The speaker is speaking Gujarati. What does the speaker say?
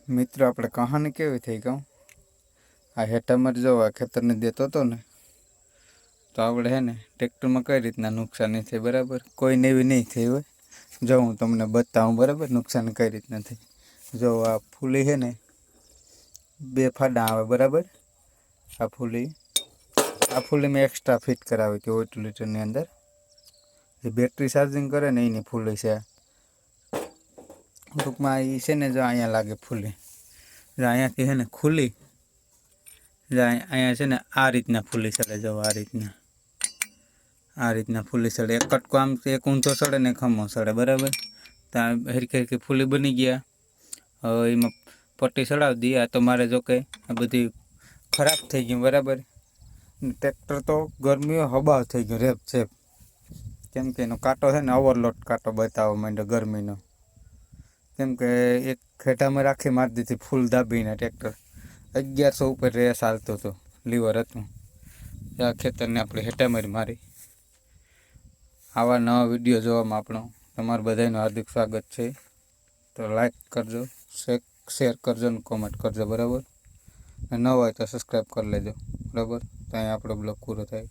મિત્રો આપણે કહાની કેવી થઈ કહું આ હેઠામાં જો આ ખેતરને દેતો હતો ને તો આપણે હે ને ટ્રેક્ટરમાં કઈ રીતના નુકસાન નહીં થાય બરાબર, કોઈને એવી નહીં થઈ હોય. જો હું તમને બતાવું બરાબર નુકસાન કઈ રીતના થઈ. જો આ ફૂલી છે ને 2 ફાડા આવે બરાબર. આ ફૂલી મેં એક્સ્ટ્રા ફિટ કરાવી હતી 8 લીટરની અંદર. જે બેટરી ચાર્જિંગ કરે ને એની ફૂલી છે. ટૂંકમાં એ છે ને જો અહીંયા લાગે ફૂલી, જો અહીંયાથી છે ને ખુલી અહીંયા છે ને આ રીતના ફૂલી ચડે. જો આ રીતના ફૂલી ચડે. એક કટકો આમ એક ઊંધો ચડે ને એક ખમો ચડે બરાબર. ત્યાં હરખી હરખી ફૂલી બની ગયા. હવે એમાં પટ્ટી ચડાવી દઈએ. આ તો મારે જો કે આ બધી ખરાબ થઈ ગયું બરાબર. ટ્રેક્ટર તો ગરમીઓ હબાવ થઈ ગયું રેપ છેપ, કેમ કે એનો કાંટો છે ને ઓવરલોડ કાંટો બતાવવા માંડ્યો ગરમીનો. કેમ કે એક ખેટામાં રાખી મારી દીધી ફૂલ દાબીને. ટ્રેક્ટર 1100 ઉપર રેસ હાલતું હતું, લીવર હતું. આ ખેતરને આપણે હેટામારી મારી. આવા નવા વિડીયો જોવામાં આપણો તમારું બધાનું હાર્દિક સ્વાગત છે. તો લાઈક કરજો, શેર કરજો અને કોમેન્ટ કરજો બરાબર. ન હોય તો સબસ્ક્રાઈબ કરી લેજો બરાબર. તો અહીંયા આપણો બ્લોગ પૂરો થાય.